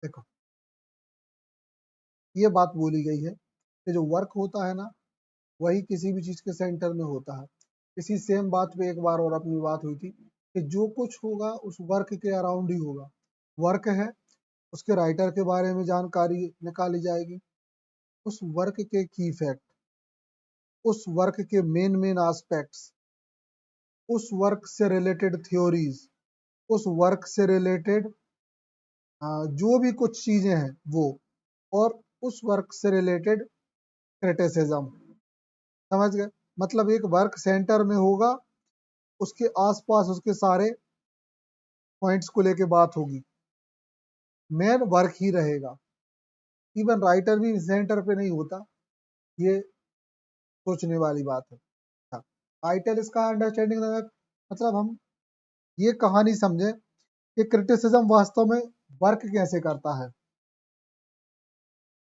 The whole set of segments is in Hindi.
देखो ये बात बोली गई है कि जो वर्क होता है ना, वही किसी भी चीज के सेंटर में होता है। इसी सेम बात पे एक बार और अपनी बात हुई थी कि जो कुछ होगा उस वर्क के अराउंड ही होगा। वर्क है, उसके राइटर के बारे में जानकारी निकाली जाएगी, उस वर्क के की फैक्ट, उस वर्क के मेन मेन एस्पेक्ट्स, उस वर्क से रिलेटेड थ्योरीज, उस वर्क से रिलेटेड जो भी कुछ चीजें हैं वो, और उस वर्क से रिलेटेड क्रिटिसिज्म। समझ गए? मतलब एक वर्क सेंटर में होगा, उसके आसपास उसके सारे पॉइंट्स को लेके बात होगी, मेन वर्क ही रहेगा। इवन राइटर भी सेंटर पे नहीं होता, ये सोचने वाली बात है। टाइटल इसका अंडरस्टैंडिंग, मतलब हम ये कहानी समझे कि क्रिटिसिज्म वास्तव में वर्क कैसे करता है।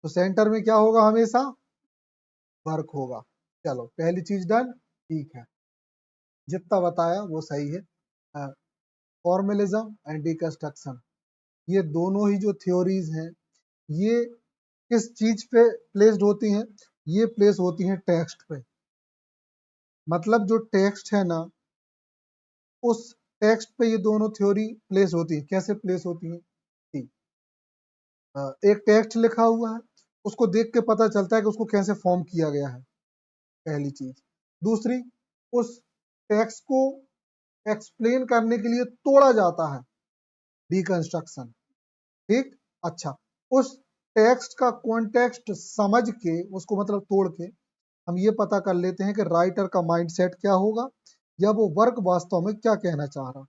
तो सेंटर में क्या होगा? हमेशा वर्क होगा। चलो पहली चीज डन, ठीक है, जितना बताया वो सही है। फॉर्मलिज्म एंड डिकंस्ट्रक्शन, ये दोनों ही जो थ्योरीज हैं, ये किस चीज पे प्लेस्ड होती हैं? ये प्लेस होती हैं टेक्स्ट पे। मतलब जो टेक्स्ट है ना, उस टेक्स्ट पे ये दोनों थ्योरी प्लेस होती है। कैसे प्लेस होती है? ठीक, एक टेक्स्ट लिखा हुआ है, उसको देख के पता चलता है कि उसको कैसे फॉर्म किया गया है, पहली चीज। दूसरी, उस टेक्स्ट को एक्सप्लेन करने के लिए तोड़ा जाता है, डिकंस्ट्रक्शन। ठीक, अच्छा, उस टेक्स्ट का कॉन्टेक्स्ट समझ के, उसको मतलब तोड़ के, हम ये पता कर लेते हैं कि राइटर का माइंडसेट क्या होगा, या वो वर्क वास्तव में क्या कहना चाह रहा।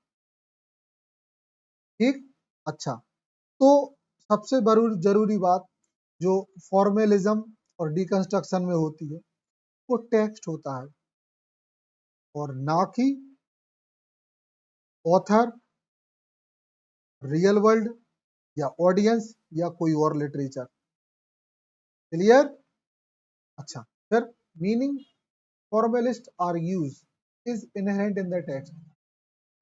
ठीक, अच्छा, तो सबसे जरूरी बात जो फॉर्मेलिज्म और डिकंस्ट्रक्शन में होती है, वो टेक्स्ट होता है, और ना कि ऑथर, रियल वर्ल्ड, या ऑडियंस, या कोई और लिटरेचर। क्लियर? अच्छा, फिर meaning formalist are use is inherent in the text.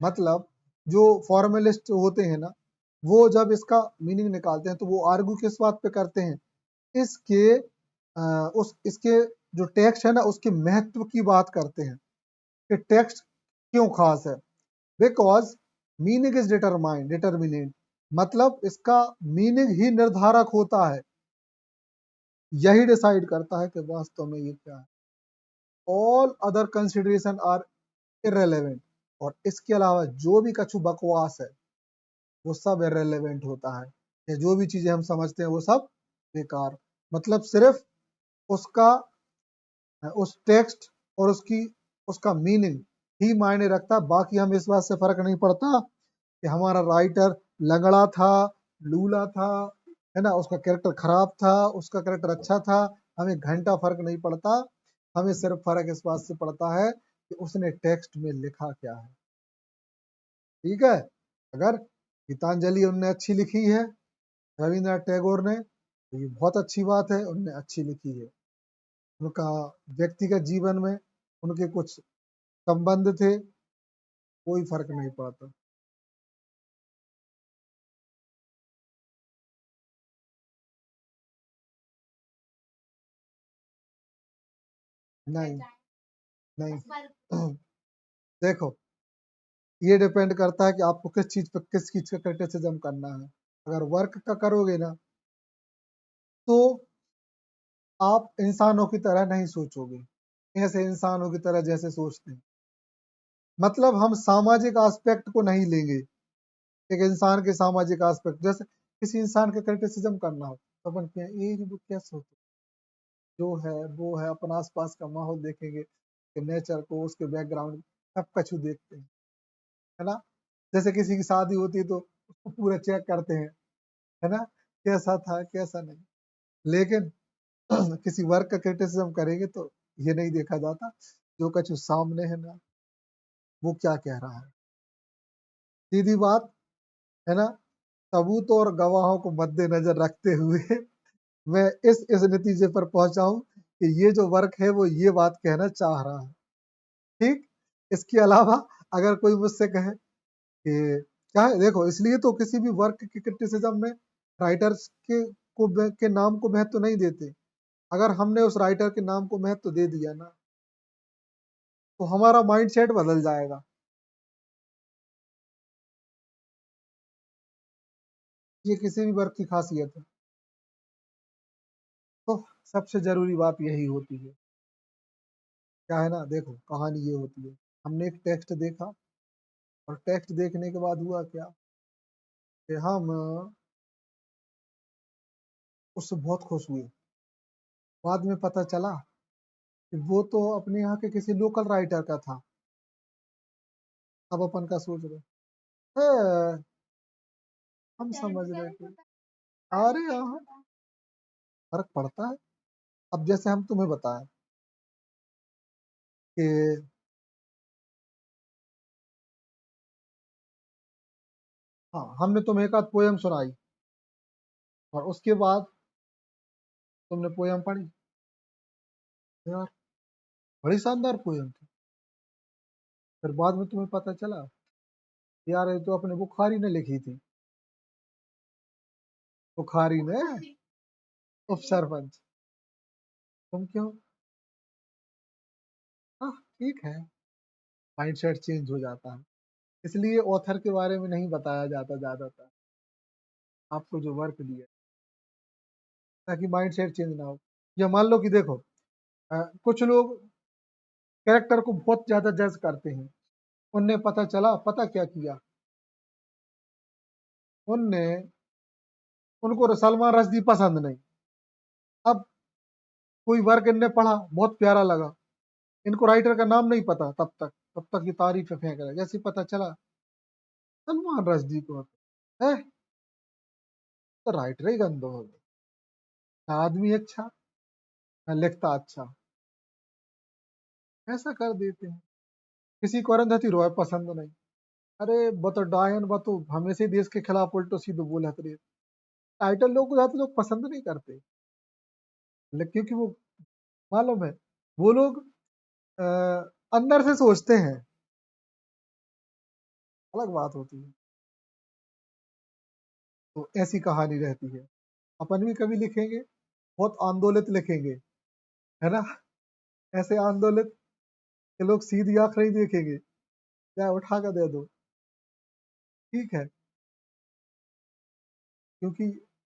मतलब जो फॉर्मेलिस्ट होते हैं ना, वो जब इसका मीनिंग निकालते हैं तो वो आर्गू किस बात पे करते हैं? इसके उस इसके जो टेक्स्ट है ना, उसके महत्व की बात करते हैं कि टेक्स्ट क्यों खास है। बिकॉज मीनिंग इज डिटरमिनेंट, मतलब इसका मीनिंग ही निर्धारक होता है, यही डिसाइड करता है कि वास्तव में ये क्या है। All other consideration are irrelevant, और इसके अलावा जो भी कछु बकवास है वो सब इररेलेवेंट होता है, या जो भी चीजें हम समझते हैं वो सब बेकार। मतलब सिर्फ उसका, उस टेक्स्ट और उसका मीनिंग ही मायने रखता है। बाकी हम इस बात से फर्क नहीं पड़ता कि हमारा राइटर लंगड़ा था, लूला था, है ना, उसका कैरेक्टर खराब था, उसका कैरेक्टर अच्छा था, हमें घंटा फर्क नहीं पड़ता। हमें सिर्फ फर्क इस बात से पड़ता है कि उसने टेक्स्ट में लिखा क्या है। ठीक है? अगर गीतांजलि उनने अच्छी लिखी है, रविन्द्रनाथ टैगोर ने, तो ये बहुत अच्छी बात है, उनने अच्छी लिखी है। उनका व्यक्तिगत जीवन में उनके कुछ संबंध थे, कोई फर्क नहीं पड़ता। नहीं, नहीं, देखो, ये डिपेंड करता है कि आपको किस चीज का क्रिटिसिज्म करना है। अगर वर्क का करोगे ना, तो आप इंसानों की तरह नहीं सोचोगे, ऐसे इंसानों की तरह जैसे सोचते हैं। मतलब हम सामाजिक एस्पेक्ट को नहीं लेंगे, एक इंसान के सामाजिक एस्पेक्ट, जैसे किसी इंसान का क्रिटिसिज्म करना हो तो अपन क्या ये वो क्या सोचते, जो है वो है, अपन आसपास का माहौल देखेंगे, कि नेचर को, उसके बैकग्राउंड, सब कुछ देखते हैं, है ना। जैसे किसी की शादी होती है तो उसको पूरा चेक करते हैं, है ना, कैसा था कैसा नहीं। लेकिन किसी वर्क का क्रिटिसिज्म करेंगे तो ये नहीं देखा जाता जो कुछ सामने है ना, वो क्या कह रहा है। सीधी बात, है ना। सबूत और गवाहों को मद्देनजर रखते हुए मैं इस नतीजे पर पहुंचा हूं कि ये जो वर्क है वो ये बात कहना चाह रहा है। ठीक, इसके अलावा अगर कोई मुझसे कहे कि क्या है, देखो, इसलिए तो किसी भी वर्क की क्रिटिसिज्म में राइटर्स के नाम को महत्व नहीं देते। अगर हमने उस राइटर के नाम को महत्व दे दिया ना, तो हमारा माइंडसेट बदल जाएगा। ये किसी भी वर्क की खासियत है। तो सबसे जरूरी बात यही होती है, क्या है ना, देखो कहानी ये होती है, हमने एक टेक्स्ट देखा और टेक्स्ट देखने के बाद हुआ क्या कि हम उससे बहुत खुश हुए। बाद में पता चला कि वो तो अपने यहाँ के किसी लोकल राइटर का था। अब अपन का सोच रहे "हे, हम समझ रहे थे, अरे यहाँ फर्क पड़ता है। अब जैसे हम तुम्हें बताएं कि हाँ, हमने तुम्हें एक आध पोयम सुनाई और उसके बाद तुमने पोयम पढ़ी, यार बड़ी शानदार पोयम थी। फिर बाद में तुम्हें पता चला यार ये तो अपने बुखारी ने लिखी थी। बुखारी ने उप सरपंच। तुम क्यों? हाँ ठीक है, माइंडसेट चेंज हो जाता है। इसलिए ऑथर के बारे में नहीं बताया जाता ज्यादातर, आपको जो वर्क दिया, ताकि माइंडसेट चेंज ना हो। या मान लो कि देखो कुछ लोग कैरेक्टर को बहुत ज्यादा जज करते हैं। उनने पता चला, पता क्या किया, उनने उनको सलमान रश्दी पसंद नहीं। अब कोई वर्क इनने पढ़ा, बहुत प्यारा लगा, इनको राइटर का नाम नहीं पता, तब तक ये तारीफ फेंक रहा है। जैसे ही पता चला सलमान रश्दी को है, तो राइटर ही गंदा हो गया, ना आदमी अच्छा ना लिखता अच्छा, ऐसा कर देते हैं। किसी को अरुंधति रॉय पसंद नहीं, अरे बतो डायन बतो हमेशा ही देश के खिलाफ उल्टो सीधो बोलत रहे। टाइटल लोग को ज्यादा लोग पसंद नहीं करते, लेकिन क्योंकि वो मालूम है, वो लोग अ, अंदर से सोचते हैं, अलग बात होती है। तो ऐसी कहानी रहती है। अपन भी कभी लिखेंगे, बहुत आंदोलित लिखेंगे, है ना, ऐसे आंदोलित के लोग सीधी आंख नहीं देखेंगे, क्या उठा कर दे दो, ठीक है, क्योंकि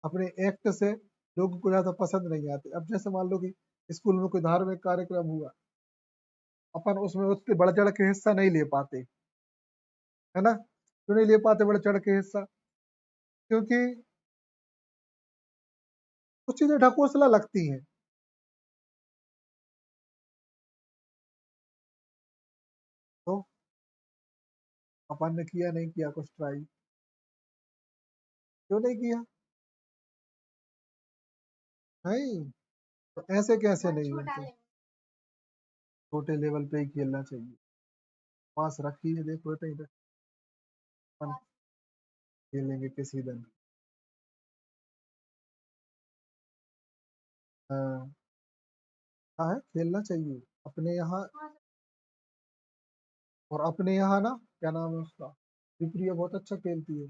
अपने एक्ट से लोगों को ज्यादा पसंद नहीं आते। अब जैसे मान लो कि स्कूल में कोई धार्मिक कार्यक्रम हुआ, अपन उसमें उतने बढ़ चढ़ के हिस्सा नहीं ले पाते, है ना, क्यों नहीं ले पाते बढ़ चढ़ के हिस्सा? क्योंकि कुछ चीजें ढकोसला लगती हैं। तो अपन ने किया नहीं किया कुछ ट्राई, क्यों नहीं किया? नहीं, तो ऐसे कैसे नहीं होते, छोटे लेवल पे ही खेलना चाहिए। पास रखी है देखो बेटा इधर, अपन खेलेंगे किसी दिन। हाँ, हाँ है, खेलना चाहिए अपने यहाँ। और अपने यहाँ ना, क्या नाम है उसका, विप्रिया बहुत अच्छा खेलती है,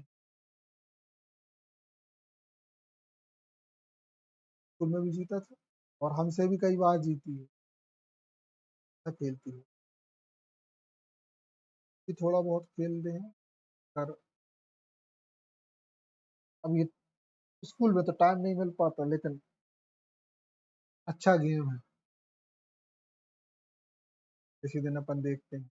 स्कूल में भी जीता था और हमसे भी कई बार जीती है, अच्छा खेलती है। कि थोड़ा बहुत खेल रहे हैं, पर अब ये स्कूल में तो टाइम नहीं मिल पाता, लेकिन अच्छा गेम है, किसी दिन अपन देखते हैं।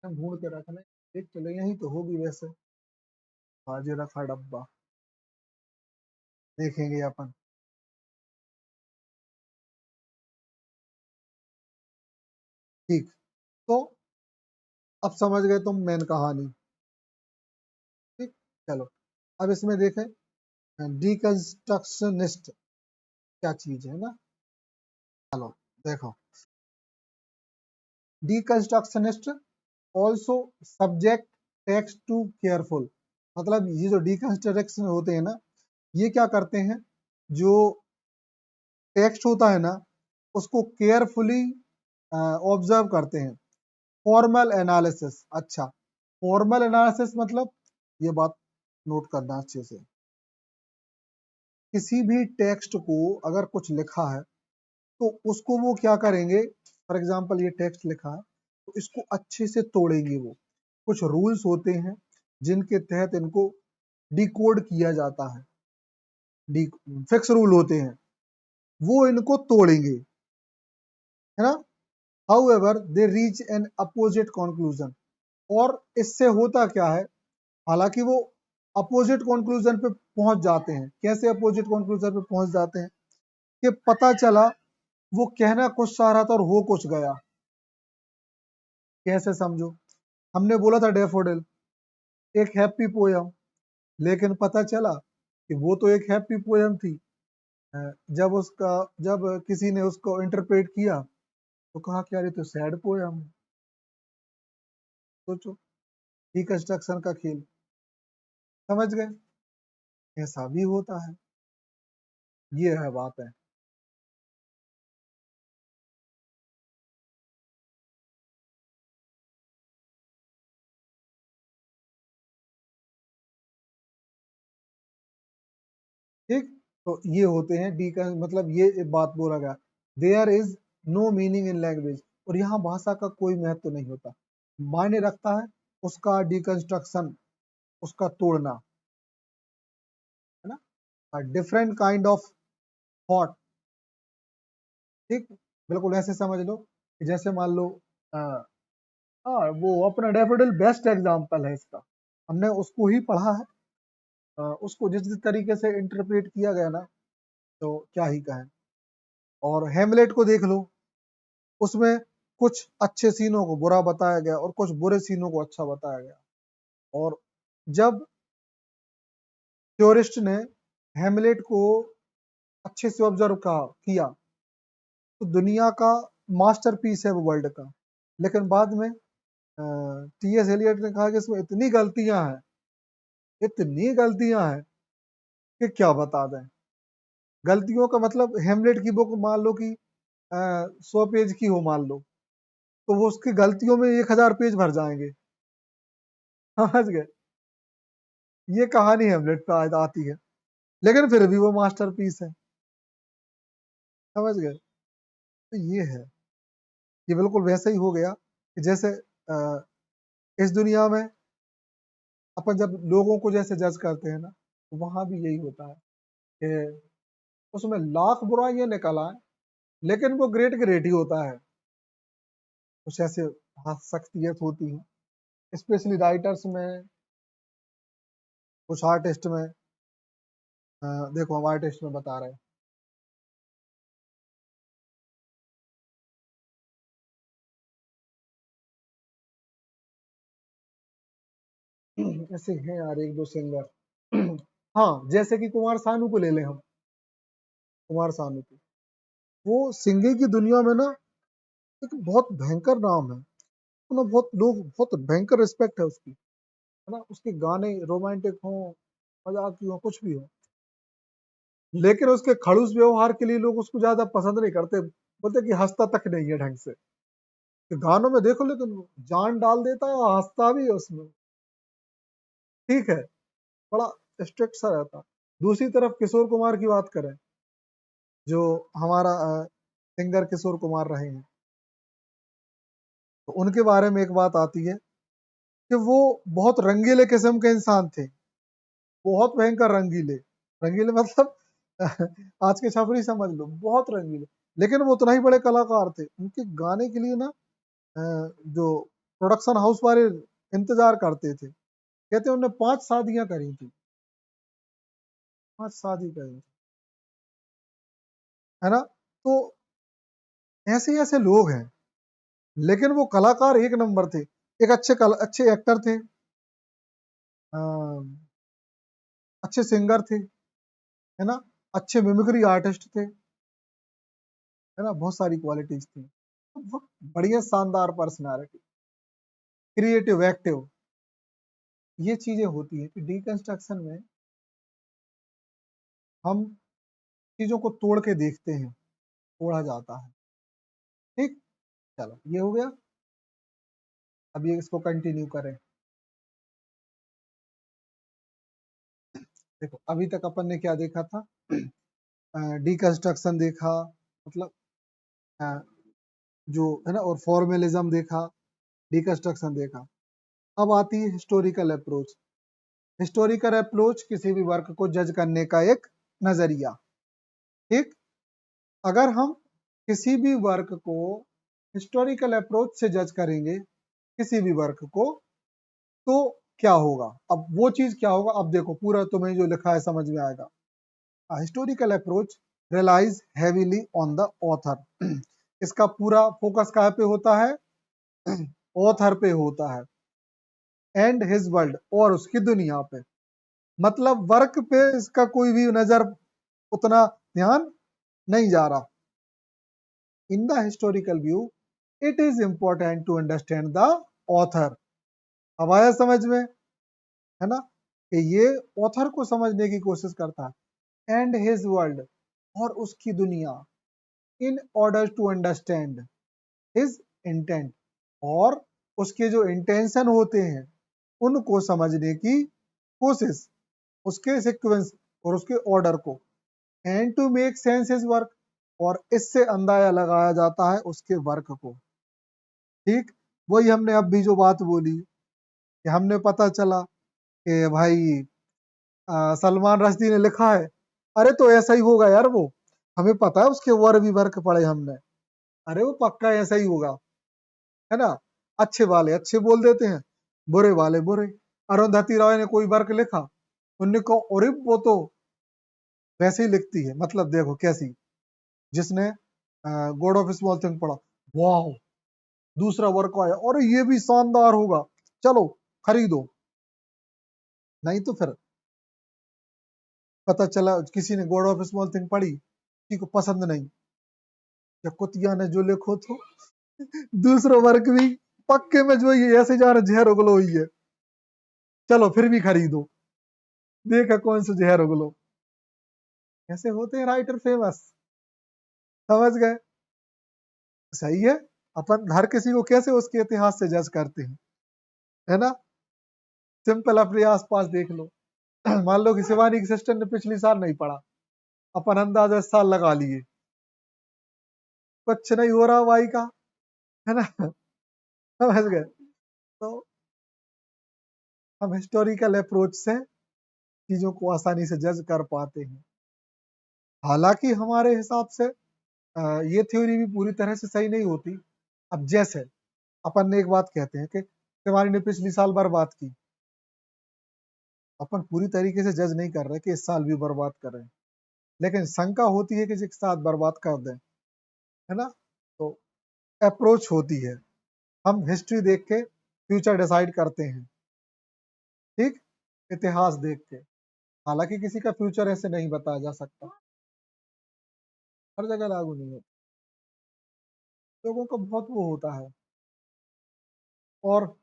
हम ढूंढ के रख लें, देख चलो यही तो होगी वैसे, आज रखा डब्बा, देखेंगे अपन। ठीक, तो अब समझ गए तुम मेन कहानी, ठीक। चलो अब इसमें देखें डिकंस्ट्रक्शनिस्ट क्या चीज है ना। चलो देखो, deconstructionist also subject text to careful, मतलब ये जो डिकंस्ट्रक्शन होते हैं ना, ये क्या करते हैं, जो टेक्स्ट होता है ना, उसको केयरफुली ऑब्जर्व करते हैं, फॉर्मल एनालिसिस। अच्छा, फॉर्मल एनालिसिस मतलब, ये बात नोट करना अच्छे से, किसी भी टेक्स्ट को अगर कुछ लिखा है तो उसको वो क्या करेंगे, फॉर एग्जाम्पल ये टेक्स्ट लिखा है तो इसको अच्छे से तोड़ेंगे। वो कुछ रूल्स होते हैं जिनके तहत इनको डिकोड किया जाता है, फिक्स रूल होते हैं, वो इनको तोड़ेंगे, है ना। However they reach N opposite conclusion, और इससे होता क्या है, हालांकि वो अपोजिट कंक्लूजन पे पहुंच जाते हैं। कैसे अपोजिट कंक्लूजन पे पहुंच जाते हैं, कि पता चला वो कहना कुछ चाह रहा था और हो कुछ गया। कैसे समझो, हमने बोला था डेफोडिल एक हैप्पी पोयम, लेकिन पता चला कि वो तो एक हैप्पी पोयम थी। जब किसी ने उसको इंटरप्रेट किया तो कहा कि यार ये तो सैड पोयम है। सोचो, रिकंस्ट्रक्शन का खेल, समझ गए, ऐसा भी होता है। ये है बात है। ठीक, तो ये होते हैं डी का मतलब, ये बात बोला गया, there is no meaning in language, और यहाँ भाषा का कोई महत्व नहीं होता, मायने रखता है उसका डिकंस्ट्रक्शन, उसका तोड़ना, है ना। Different kind of thought. ठीक, बिल्कुल ऐसे समझ लो कि जैसे मान लो, अ, हाँ वो अपना डैफोडिल बेस्ट एग्जांपल है इसका, हमने उसको ही पढ़ा है। उसको जिस जिस तरीके से इंटरप्रेट किया गया ना, तो क्या ही कहें। और हेमलेट को देख लो, उसमें कुछ अच्छे सीनों को बुरा बताया गया और कुछ बुरे सीनों को अच्छा बताया गया। और जब थ्योरिस्ट ने हेमलेट को अच्छे से ऑब्जर्व किया तो दुनिया का मास्टरपीस है वो, वर्ल्ड का। लेकिन बाद में टी एस एलियट ने कहा कि इसमें इतनी गलतियां हैं, इतनी गलतियां हैं कि क्या बता दें। गलतियों का मतलब, हेमलेट की बुक मान लो कि 100 पेज की हो मान लो, तो वो उसकी गलतियों में 1000 पेज भर जाएंगे। समझ गए, ये कहानी हेमलेट पे आती है, लेकिन फिर भी वो मास्टरपीस है। समझ गए, तो ये है, ये बिल्कुल वैसे ही हो गया कि जैसे इस दुनिया में अपन जब लोगों को जैसे जज करते हैं ना, तो वहां भी यही होता है कि उसमें लाख बुराइयां निकल आए, लेकिन वो ग्रेट ग्रेट ही होता है। कुछ ऐसे शख्सियत होती है, स्पेशली राइटर्स में, कुछ आर्टिस्ट में। देखो हम आर्टिस्ट में बता रहे हैं। ऐसे हैं यार एक दो सिंगर। हाँ, जैसे कि कुमार सानू को ले लें हम, कुमार सानू को, वो सिंगिंग की दुनिया में ना एक बहुत भयंकर नाम है, ना बहुत लोग, बहुत भयंकर रिस्पेक्ट है उसकी, है ना। उसके गाने रोमांटिक हो, मजाकी हो, कुछ भी हो, लेकिन उसके खड़ूस व्यवहार के लिए लोग उसको ज्यादा पसंद नहीं करते, बोलते कि हंसता तक नहीं है ढंग से। कि गानों में देखो, लेकिन जान डाल देता है, हंसता भी है उसमें, ठीक है, बड़ा स्ट्रिक्ट सा रहता। दूसरी तरफ किशोर कुमार की बात करें, जो हमारा सिंगर किशोर कुमार रहे हैं, तो उनके बारे में एक बात आती है कि वो बहुत रंगीले किस्म के इंसान थे, बहुत भयंकर रंगीले। रंगीले मतलब आज के छपरी समझ लो, बहुत रंगीले। लेकिन वो उतना ही बड़े कलाकार थे, उनके गाने के लिए ना जो प्रोडक्शन हाउस वाले इंतजार करते थे। कहते उन्होंने 5 शादियां करी थी, 5 शादी करी थी, है ना। तो ऐसे ऐसे लोग हैं, लेकिन वो कलाकार एक नंबर थे, एक अच्छे एक्टर थे, अ, अच्छे सिंगर थे, है ना, अच्छे मिमिक्री आर्टिस्ट थे, है ना, बहुत सारी क्वालिटीज थी। तो बहुत बढ़िया शानदार पर्सनालिटी, क्रिएटिव, एक्टिव, ये चीजें होती है कि डिकंस्ट्रक्शन में हम चीजों को तोड़ के देखते हैं, तोड़ा जाता है। ठीक, चलो ये हो गया। अभी इसको कंटिन्यू करें। देखो अभी तक अपन ने क्या देखा था, डिकंस्ट्रक्शन देखा, मतलब अ, जो है ना, और फॉर्मलिज्म देखा, डिकंस्ट्रक्शन देखा। अब आती है हिस्टोरिकल अप्रोच। हिस्टोरिकल अप्रोच किसी भी वर्क को जज करने का एक नजरिया। ठीक, अगर हम किसी भी वर्क को हिस्टोरिकल अप्रोच से जज करेंगे, किसी भी वर्क को, तो क्या होगा? अब वो चीज क्या होगा, अब देखो पूरा तुम्हें जो लिखा है समझ में आएगा। Historical approach relies heavily on the author. इसका पूरा फोकस कहाँ पे होता है? ऑथर पे होता है, एंड हिज वर्ल्ड, और उसकी दुनिया पे। मतलब वर्क पे इसका कोई भी नजर, उतना ध्यान नहीं जा रहा। In the historical view it is important to understand the author. अब आया समझ में, है ना, कि ये ऑथर को समझने की कोशिश करता है, एंड हिज वर्ल्ड, और उसकी दुनिया, in order to understand his intent, और उसके जो इंटेंशन होते हैं उनको समझने की कोशिश, उसके सीक्वेंस और उसके ऑर्डर को, and to make sense his work, और इससे अंदाजा लगाया जाता है उसके वर्क को। ठीक, वही हमने अब भी जो बात बोली कि हमने पता चला कि भाई सलमान रश्दी ने लिखा है, अरे तो ऐसा ही होगा यार, वो हमें पता है, उसके और भी वर्क पढ़े हमने, अरे वो पक्का ऐसा ही होगा, है ना। अच्छे वाले अच्छे बोल देते हैं, बुरे वाले बुरे। अरुंधति रॉय ने कोई वर्क लिखा, उन्होंने कहा अरे वो तो वैसे ही लिखती है, मतलब देखो कैसी। जिसने गॉड ऑफ स्मॉल थिंग पढ़ा, वाह, दूसरा वर्क आया और ये भी शानदार होगा, चलो खरीदो। नहीं तो फिर पता चला किसी ने गॉड ऑफ स्मॉल थिंग पढ़ी, किसी को पसंद नहीं, या कुतिया ने जो लिखो तो दूसरा वर्क भी पक्के में जो ये ऐसे जा रहा जहर उगलो हुई है, चलो फिर भी खरीदो, देखा कौन सा जहर उगलो। ऐसे होते हैं राइटर फेमस, समझ गए? सही है। अपन हर किसी को कैसे उसके इतिहास से जज करते हैं, है ना। सिंपल अपने आसपास देख लो। मान लो कि शिवानी की सिस्टर ने पिछली साल नहीं पढ़ा, अपन अंदाजा इस साल लगा लिए, कुछ नहीं हो रहा भाई का, है ना। समझ गए? तो हम हिस्टोरिकल अप्रोच से चीजों को आसानी से जज कर पाते हैं। हालांकि हमारे हिसाब से ये थ्योरी भी पूरी तरह से सही नहीं होती। अब जैसे अपन ने एक बात कहते हैं कि शिवानी ने पिछली साल बर्बाद की, अपन पूरी तरीके से जज नहीं कर रहे कि इस साल भी बर्बाद कर रहे हैं, लेकिन शंका होती है कि एक साथ बर्बाद कर दें, है ना। तो अप्रोच होती है, हम हिस्ट्री देख के फ्यूचर डिसाइड करते हैं, ठीक, इतिहास देख के। हालांकि किसी का फ्यूचर ऐसे नहीं बताया जा सकता, हर जगह लागू नहीं होता, लोगों का बहुत वो होता है। और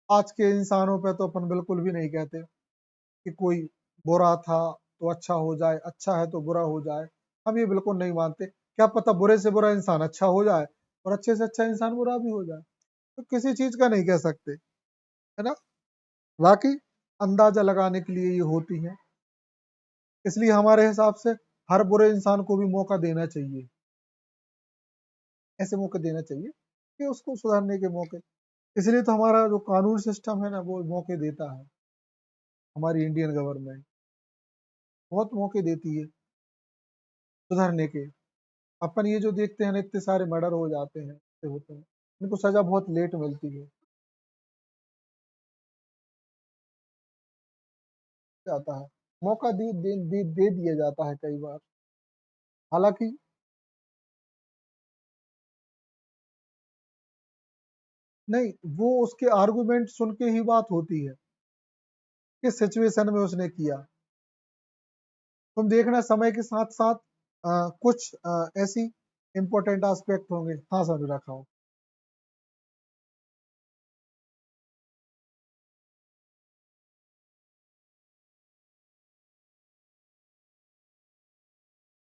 आज के इंसानों पे तो अपन बिल्कुल भी नहीं कहते कि कोई बुरा था तो अच्छा हो जाए, अच्छा है तो बुरा हो जाए, हम ये बिल्कुल नहीं मानते। क्या पता बुरे से बुरा इंसान अच्छा हो जाए और अच्छे से अच्छा इंसान बुरा भी हो जाए, तो किसी चीज का नहीं कह सकते, है ना। बाकी अंदाजा लगाने के लिए ये होती है, इसलिए हमारे हिसाब से हर बुरे इंसान को भी मौका देना चाहिए, ऐसे मौके देना चाहिए कि उसको सुधारने के मौके। इसलिए तो हमारा जो कानून सिस्टम है ना, वो मौके देता है, हमारी इंडियन गवर्नमेंट बहुत मौके देती है सुधरने के। अपन ये जो देखते हैं ना, इतने सारे मर्डर हो जाते हैं, ऐसे होते हैं, इनको सजा बहुत लेट मिलती है, जाता है, मौका दे दिया जाता है कई बार। हालांकि नहीं, वो उसके आर्गुमेंट सुन के ही बात होती है, किस सिचुएशन में उसने किया। तुम देखना समय के साथ साथ कुछ ऐसी इंपॉर्टेंट एस्पेक्ट होंगे। हाँ सर, रखा हो।